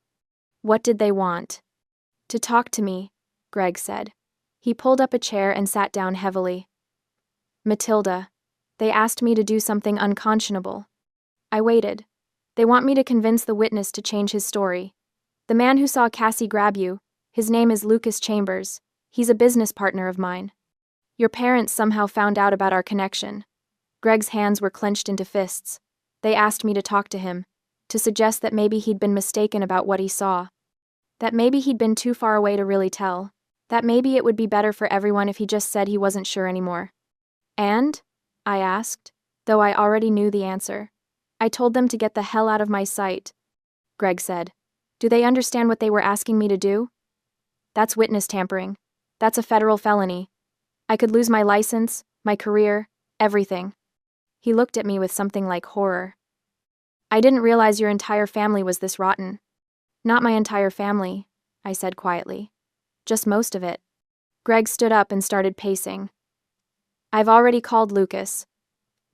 What did they want? To talk to me, Greg said. He pulled up a chair and sat down heavily. Matilda, they asked me to do something unconscionable. I waited. They want me to convince the witness to change his story. The man who saw Cassie grab you, his name is Lucas Chambers. He's a business partner of mine. Your parents somehow found out about our connection. Greg's hands were clenched into fists. They asked me to talk to him, to suggest that maybe he'd been mistaken about what he saw. That maybe he'd been too far away to really tell. That maybe it would be better for everyone if he just said he wasn't sure anymore. And? I asked, though I already knew the answer. I told them to get the hell out of my sight. Greg said. Do they understand what they were asking me to do? That's witness tampering. That's a federal felony. I could lose my license, my career, everything. He looked at me with something like horror. I didn't realize your entire family was this rotten. Not my entire family, I said quietly. Just most of it. Greg stood up and started pacing. I've already called Lucas.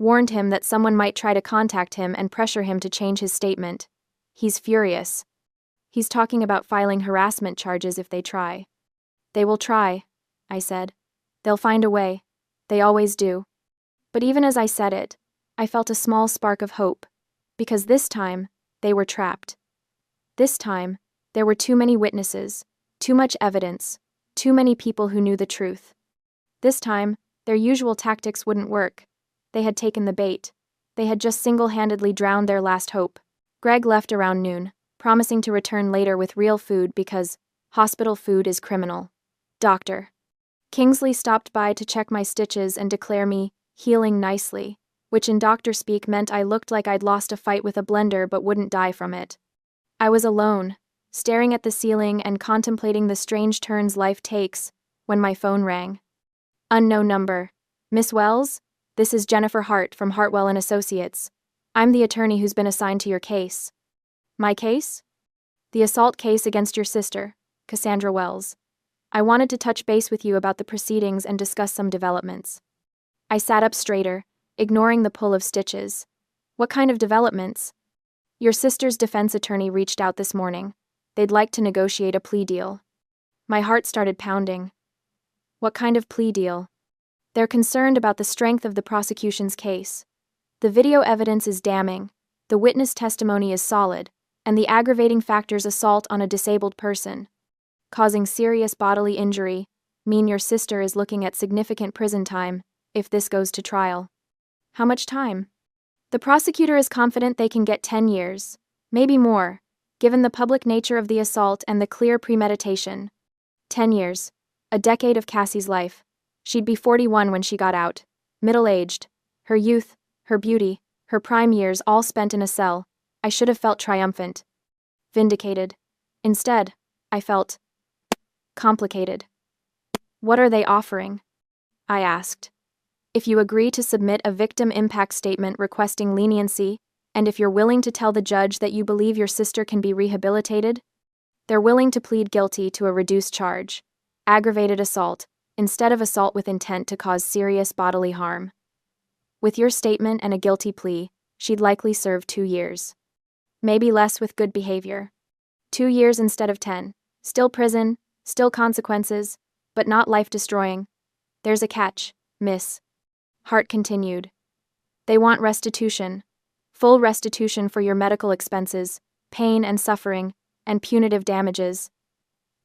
Warned him that someone might try to contact him and pressure him to change his statement. He's furious. He's talking about filing harassment charges if they try. They will try, I said. They'll find a way. They always do. But even as I said it, I felt a small spark of hope, because this time, they were trapped. This time, there were too many witnesses, too much evidence, too many people who knew the truth. This time, their usual tactics wouldn't work. They had taken the bait. They had just single-handedly drowned their last hope. Greg left around noon, promising to return later with real food because hospital food is criminal. Doctor. Kingsley stopped by to check my stitches and declare me healing nicely, which in doctor speak meant I looked like I'd lost a fight with a blender but wouldn't die from it. I was alone, staring at the ceiling and contemplating the strange turns life takes, when my phone rang. Unknown number. Miss Wells? This is Jennifer Hart from Hartwell and Associates. I'm the attorney who's been assigned to your case. My case? The assault case against your sister, Cassandra Wells. I wanted to touch base with you about the proceedings and discuss some developments. I sat up straighter, ignoring the pull of stitches. What kind of developments? Your sister's defense attorney reached out this morning. They'd like to negotiate a plea deal. My heart started pounding. What kind of plea deal? They're concerned about the strength of the prosecution's case. The video evidence is damning, the witness testimony is solid, and the aggravating factors assault on a disabled person, causing serious bodily injury, mean your sister is looking at significant prison time, if this goes to trial. How much time? The prosecutor is confident they can get 10 years, maybe more, given the public nature of the assault and the clear premeditation. 10 years. A decade of Cassie's life. She'd be 41 when she got out. Middle-aged. Her youth, her beauty, her prime years all spent in a cell. I should have felt triumphant. Vindicated. Instead, I felt complicated. What are they offering? I asked. If you agree to submit a victim impact statement requesting leniency, and if you're willing to tell the judge that you believe your sister can be rehabilitated, they're willing to plead guilty to a reduced charge, aggravated assault, instead of assault with intent to cause serious bodily harm. With your statement and a guilty plea, she'd likely serve 2 years. Maybe less with good behavior. 2 years instead of 10. Still prison, still consequences, but not life-destroying. There's a catch, miss. Hart continued. They want restitution. Full restitution for your medical expenses, pain and suffering, and punitive damages.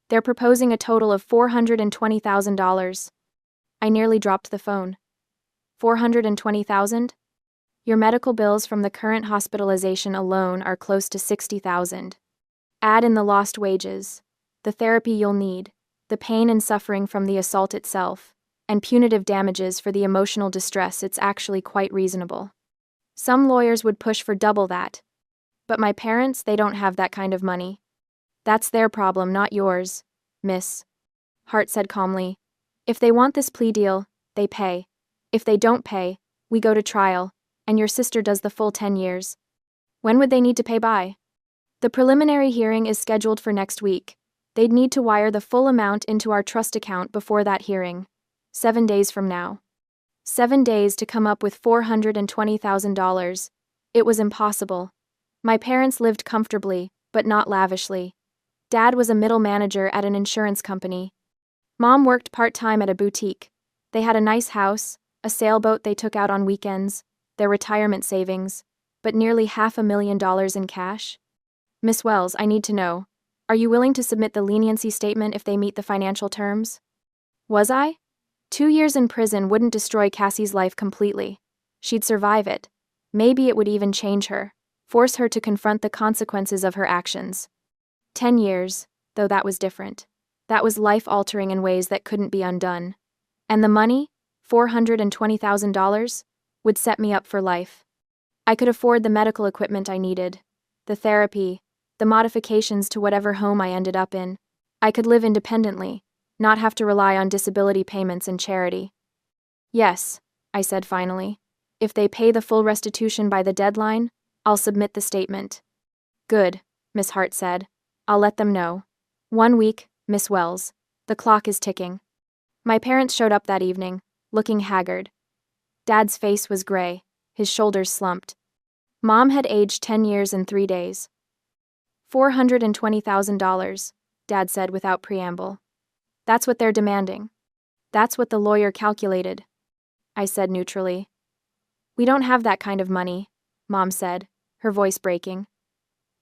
They're proposing a total of $420,000. I nearly dropped the phone. $420,000? Your medical bills from the current hospitalization alone are close to $60,000. Add in the lost wages, the therapy you'll need, the pain and suffering from the assault itself, and punitive damages for the emotional distress. It's actually quite reasonable. Some lawyers would push for double that. But my parents, they don't have that kind of money. That's their problem, not yours, miss. Hart said calmly. If they want this plea deal, they pay. If they don't pay, we go to trial, and your sister does the full 10 years. When would they need to pay by? The preliminary hearing is scheduled for next week. They'd need to wire the full amount into our trust account before that hearing. 7 days from now. 7 days to come up with $420,000. It was impossible. My parents lived comfortably, but not lavishly. Dad was a middle manager at an insurance company. Mom worked part-time at a boutique. They had a nice house, a sailboat they took out on weekends, their retirement savings, but nearly $500,000 in cash. Miss Wells, I need to know. Are you willing to submit the leniency statement if they meet the financial terms? Was I? 2 years in prison wouldn't destroy Cassie's life completely. She'd survive it. Maybe it would even change her, force her to confront the consequences of her actions. 10 years, though, that was different. That was life-altering in ways that couldn't be undone. And the money, $420,000, would set me up for life. I could afford the medical equipment I needed, the therapy, the modifications to whatever home I ended up in. I could live independently, not have to rely on disability payments and charity. Yes, I said finally. If they pay the full restitution by the deadline, I'll submit the statement. Good, Miss Hart said. I'll let them know. 1 week, Miss Wells. The clock is ticking. My parents showed up that evening, looking haggard. Dad's face was gray, his shoulders slumped. Mom had aged 10 years in 3 days. $420,000, Dad said without preamble. That's what they're demanding. That's what the lawyer calculated, I said neutrally. We don't have that kind of money, Mom said, her voice breaking.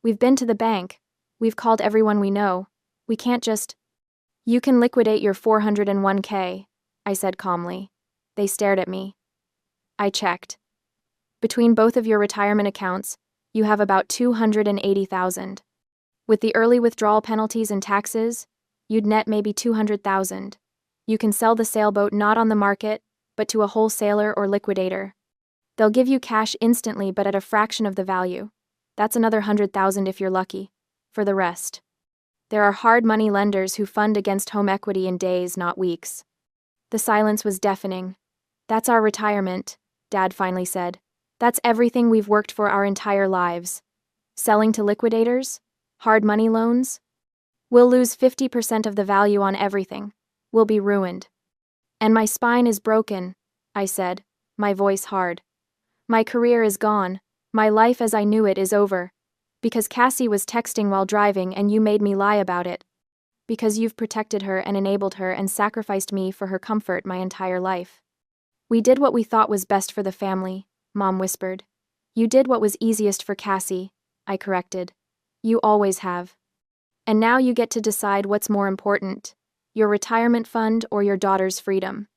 We've been to the bank. We've called everyone we know. We can't just... You can liquidate your $401k, I said calmly. They stared at me. I checked. Between both of your retirement accounts, you have about $280,000. With the early withdrawal penalties and taxes, you'd net maybe $200,000. You can sell the sailboat not on the market, but to a wholesaler or liquidator. They'll give you cash instantly but at a fraction of the value. That's another $100,000 if you're lucky. For the rest. There are hard money lenders who fund against home equity in days, not weeks. The silence was deafening. That's our retirement, Dad finally said. That's everything we've worked for our entire lives. Selling to liquidators? Hard money loans? We'll lose 50% of the value on everything. We'll be ruined. And my spine is broken, I said, my voice hard. My career is gone. My life as I knew it is over. Because Cassie was texting while driving and you made me lie about it. Because you've protected her and enabled her and sacrificed me for her comfort my entire life. We did what we thought was best for the family, Mom whispered. You did what was easiest for Cassie, I corrected. You always have. And now you get to decide what's more important, your retirement fund or your daughter's freedom.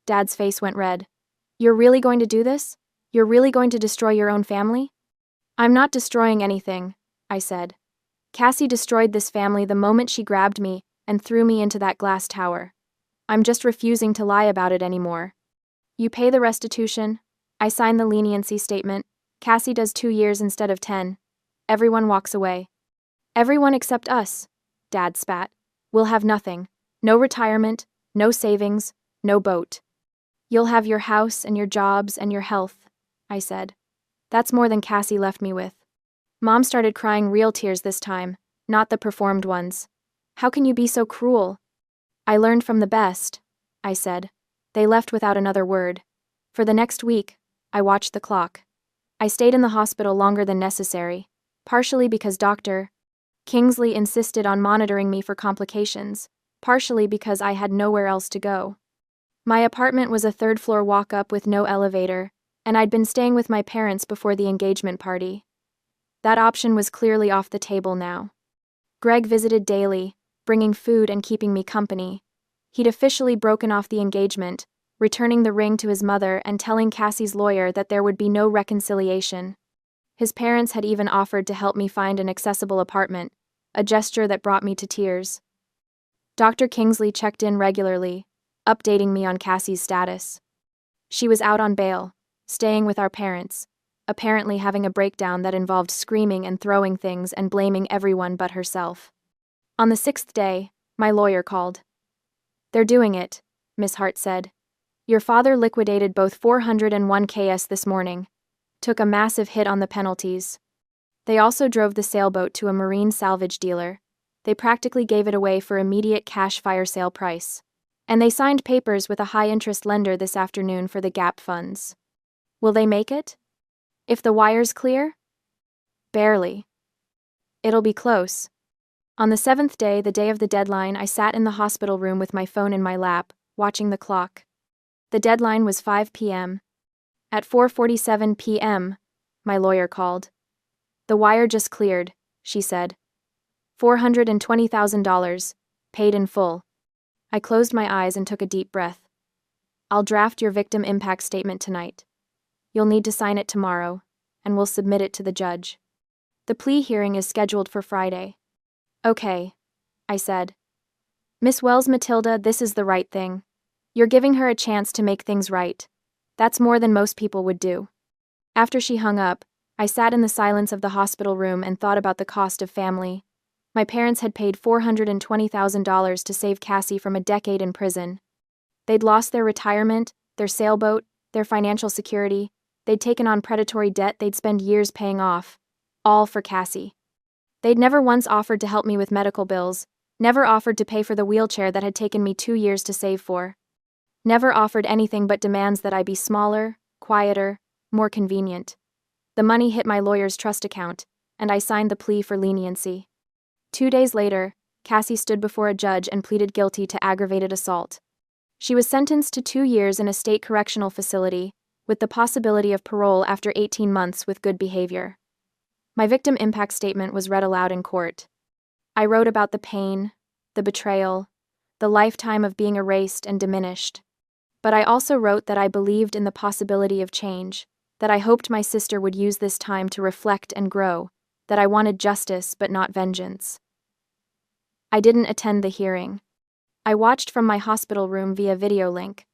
Dad's face went red. You're really going to do this? You're really going to destroy your own family? I'm not destroying anything, I said. Cassie destroyed this family the moment she grabbed me and threw me into that glass tower. I'm just refusing to lie about it anymore. You pay the restitution. I sign the leniency statement. Cassie does 2 years instead of 10. Everyone walks away. Everyone except us, Dad spat. We'll have nothing. No retirement, no savings, no boat. You'll have your house and your jobs and your health, I said. That's more than Cassie left me with. Mom started crying real tears this time, not the performed ones. How can you be so cruel? I learned from the best, I said. They left without another word. For the next week, I watched the clock. I stayed in the hospital longer than necessary, partially because Dr. Kingsley insisted on monitoring me for complications, partially because I had nowhere else to go. My apartment was a third-floor walk-up with no elevator, and I'd been staying with my parents before the engagement party. That option was clearly off the table now. Greg visited daily, bringing food and keeping me company. He'd officially broken off the engagement, returning the ring to his mother and telling Cassie's lawyer that there would be no reconciliation. His parents had even offered to help me find an accessible apartment, a gesture that brought me to tears. Dr. Kingsley checked in regularly, updating me on Cassie's status. She was out on bail, staying with our parents, apparently having a breakdown that involved screaming and throwing things and blaming everyone but herself. On the 6th day, my lawyer called. They're doing it, Miss Hart said. Your father liquidated both 401 KS this morning. Took a massive hit on the penalties. They also drove the sailboat to a marine salvage dealer. They practically gave it away for immediate cash fire sale price. And they signed papers with a high-interest lender this afternoon for the gap funds. Will they make it? If the wire's clear? Barely. It'll be close. On the 7th day, the day of the deadline, I sat in the hospital room with my phone in my lap, watching the clock. The deadline was 5 p.m. At 4:47 p.m., my lawyer called. The wire just cleared, she said. $420,000, paid in full. I closed my eyes and took a deep breath. I'll draft your victim impact statement tonight. You'll need to sign it tomorrow, and we'll submit it to the judge. The plea hearing is scheduled for Friday. Okay, I said. Miss Wells Matilda, this is the right thing. You're giving her a chance to make things right. That's more than most people would do. After she hung up, I sat in the silence of the hospital room and thought about the cost of family. My parents had paid $420,000 to save Cassie from a decade in prison. They'd lost their retirement, their sailboat, their financial security. They'd taken on predatory debt they'd spend years paying off. All for Cassie. They'd never once offered to help me with medical bills, never offered to pay for the wheelchair that had taken me 2 years to save for. Never offered anything but demands that I be smaller, quieter, more convenient. The money hit my lawyer's trust account, and I signed the plea for leniency. 2 days later, Cassie stood before a judge and pleaded guilty to aggravated assault. She was sentenced to 2 years in a state correctional facility, with the possibility of parole after 18 months with good behavior. My victim impact statement was read aloud in court. I wrote about the pain, the betrayal, the lifetime of being erased and diminished. But I also wrote that I believed in the possibility of change, that I hoped my sister would use this time to reflect and grow, that I wanted justice but not vengeance. I didn't attend the hearing. I watched from my hospital room via video link.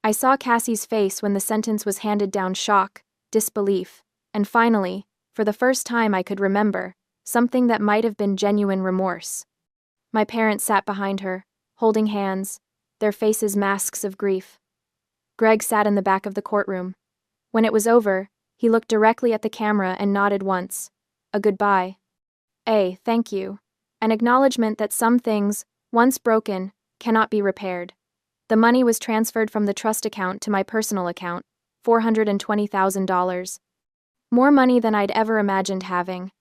I saw Cassie's face when the sentence was handed down: shock, disbelief, and finally, for the first time I could remember, something that might have been genuine remorse. My parents sat behind her, holding hands, their faces masks of grief. Greg sat in the back of the courtroom. When it was over, he looked directly at the camera and nodded once. A goodbye. A thank you. An acknowledgement that some things, once broken, cannot be repaired. The money was transferred from the trust account to my personal account, $420,000. More money than I'd ever imagined having.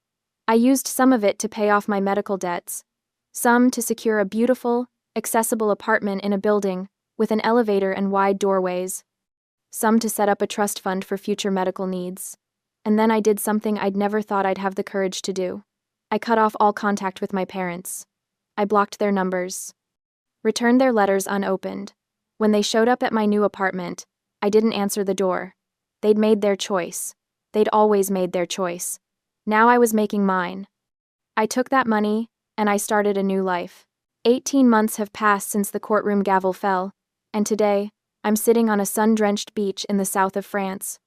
I used some of it to pay off my medical debts, some to secure a beautiful, accessible apartment in a building with an elevator and wide doorways, some to set up a trust fund for future medical needs. And then I did something I'd never thought I'd have the courage to do. I cut off all contact with my parents. I blocked their numbers. Returned their letters unopened. When they showed up at my new apartment, I didn't answer the door. They'd made their choice. They'd always made their choice. Now I was making mine. I took that money, and I started a new life. 18 months have passed since the courtroom gavel fell, and today, I'm sitting on a sun-drenched beach in the south of France.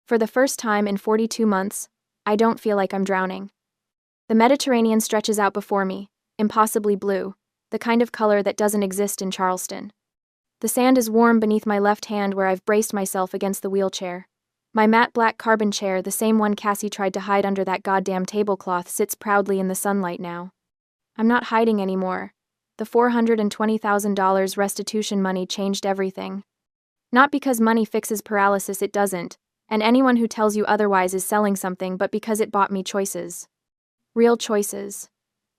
For the first time in 42 months, I don't feel like I'm drowning. The Mediterranean stretches out before me, impossibly blue, the kind of color that doesn't exist in Charleston. The sand is warm beneath my left hand where I've braced myself against the wheelchair. My matte black carbon chair, the same one Cassie tried to hide under that goddamn tablecloth, sits proudly in the sunlight now. I'm not hiding anymore. The $420,000 restitution money changed everything. Not because money fixes paralysis, it doesn't, and anyone who tells you otherwise is selling something, but because it bought me choices. Real choices.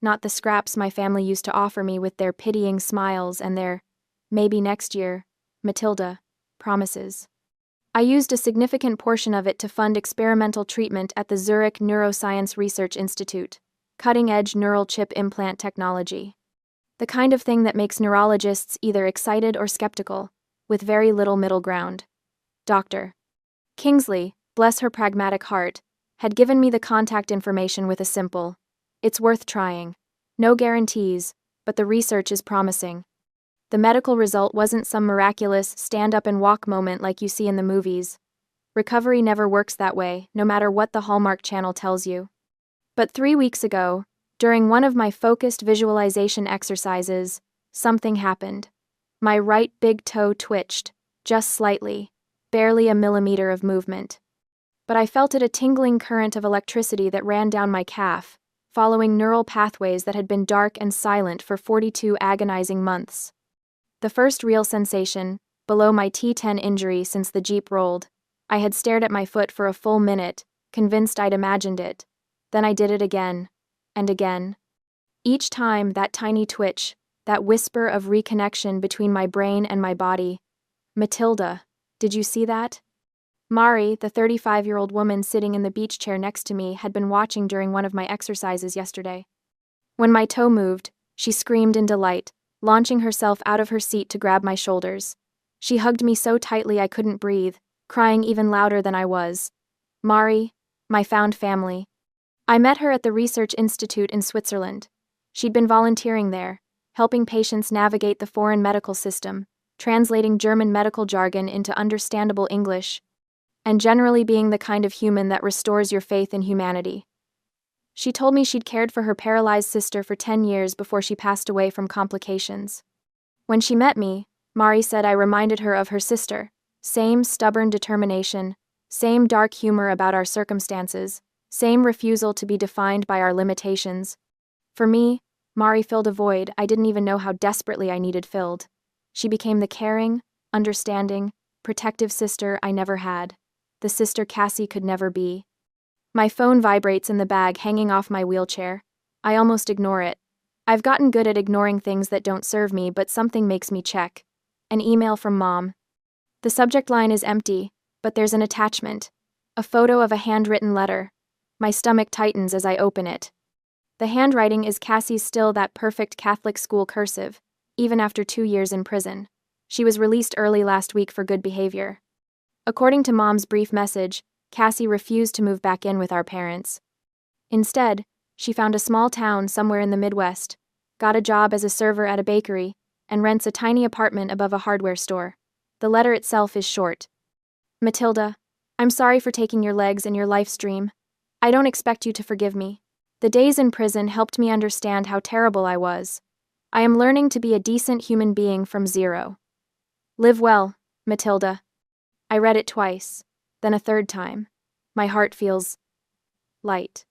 Not the scraps my family used to offer me with their pitying smiles and their, maybe next year, Matilda, promises. I used a significant portion of it to fund experimental treatment at the Zurich Neuroscience Research Institute, cutting-edge neural chip implant technology. The kind of thing that makes neurologists either excited or skeptical, with very little middle ground. Dr. Kingsley, bless her pragmatic heart, had given me the contact information with a simple, "It's worth trying. No guarantees, but the research is promising." The medical result wasn't some miraculous stand-up-and-walk moment like you see in the movies. Recovery never works that way, no matter what the Hallmark Channel tells you. But 3 weeks ago, during one of my focused visualization exercises, something happened. My right big toe twitched, just slightly, barely a millimeter of movement. But I felt it, a tingling current of electricity that ran down my calf, following neural pathways that had been dark and silent for 42 agonizing months. The first real sensation, below my T10 injury since the Jeep rolled. I had stared at my foot for a full minute, convinced I'd imagined it. Then I did it again, and again. Each time, that tiny twitch, that whisper of reconnection between my brain and my body. Matilda, did you see that? Mari, the 35-year-old woman sitting in the beach chair next to me, had been watching during one of my exercises yesterday. When my toe moved, she screamed in delight, launching herself out of her seat to grab my shoulders. She hugged me so tightly I couldn't breathe, crying even louder than I was. Mari, my found family. I met her at the Research Institute in Switzerland. She'd been volunteering there, helping patients navigate the foreign medical system, translating German medical jargon into understandable English, and generally being the kind of human that restores your faith in humanity. She told me she'd cared for her paralyzed sister for 10 years before she passed away from complications. When she met me, Mari said I reminded her of her sister. Same stubborn determination, same dark humor about our circumstances, same refusal to be defined by our limitations. For me, Mari filled a void I didn't even know how desperately I needed filled. She became the caring, understanding, protective sister I never had, the sister Cassie could never be. My phone vibrates in the bag hanging off my wheelchair. I almost ignore it. I've gotten good at ignoring things that don't serve me, but something makes me check. An email from Mom. The subject line is empty, but there's an attachment. A photo of a handwritten letter. My stomach tightens as I open it. The handwriting is Cassie's, still that perfect Catholic school cursive, even after 2 years in prison. She was released early last week for good behavior. According to Mom's brief message, Cassie refused to move back in with our parents. Instead, she found a small town somewhere in the Midwest, got a job as a server at a bakery, and rents a tiny apartment above a hardware store. The letter itself is short. Matilda, I'm sorry for taking your legs and your life's dream. I don't expect you to forgive me. The days in prison helped me understand how terrible I was. I am learning to be a decent human being from zero. Live well, Matilda. I read it twice, then a third time. My heart feels light.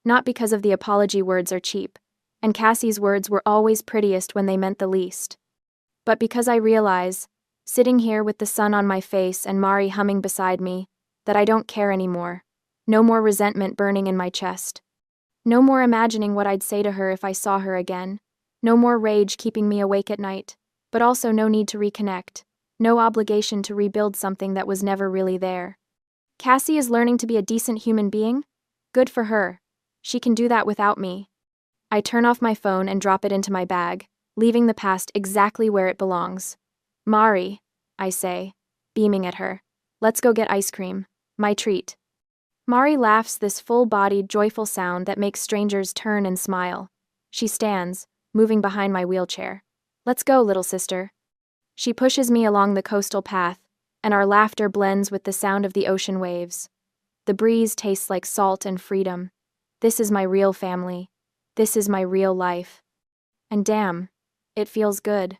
Not because of the apology words are cheap, and Cassie's words were always prettiest when they meant the least, but because I realize, sitting here with the sun on my face and Mari humming beside me, that I don't care anymore. No more resentment burning in my chest. No more imagining what I'd say to her if I saw her again. No more rage keeping me awake at night, but also no need to reconnect. No obligation to rebuild something that was never really there. Cassie is learning to be a decent human being? Good for her. She can do that without me. I turn off my phone and drop it into my bag, leaving the past exactly where it belongs. Mari, I say, beaming at her. Let's go get ice cream. My treat. Mari laughs, this full-bodied, joyful sound that makes strangers turn and smile. She stands, moving behind my wheelchair. Let's go, little sister. She pushes me along the coastal path, and our laughter blends with the sound of the ocean waves. The breeze tastes like salt and freedom. This is my real family. This is my real life. And damn, it feels good.